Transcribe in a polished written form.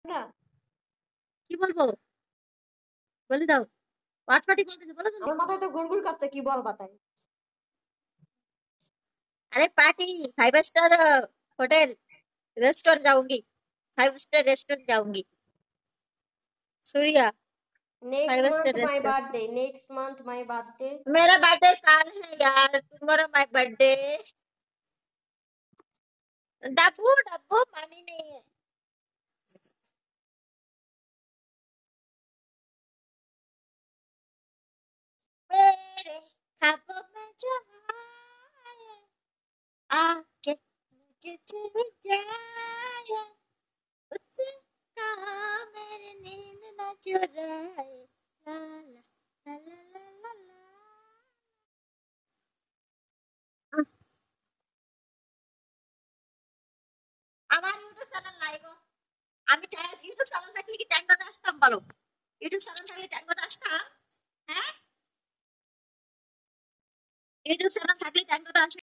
না কি বলবো? বলে দাও। হোয়াট পার্টি বলতেছে, বলো জলদি। আমার মাথায় তো গুড়গুড় কাচ্ছে কি বল বাতায়। अरे पार्टी, 5 स्टार होटल, रेस्टोरेंट जाऊंगी। 5 स्टार रेस्टोरेंट जाऊंगी। Surya. Next 5 star month my restaurant. Birthday, next month my birthday. मेरा बर्थडे कल है यार, तुम्हारा माय बर्थडे। डब्बू डब्बू मनी नहीं है। मेरे ख्वाबों में जो आया, आके मुझे चुर जाया, उससे कहा मेरी नींद न चुराए। ला ला ला ला ला ला ला। আমার ইউটিউব চ্যানেল নাই গো। আমি ইউটিউব চ্যানেল থাকলে কি ট্যাঙ্গতে আসতাম বলো? ইউটিউব চ্যানেল থাকলে ট্যাঙ্গতে আসতাম? হ্যাঁ, ইউটিউব চ্যানেল থাকলে ট্যাঙ্গতে আসতাম।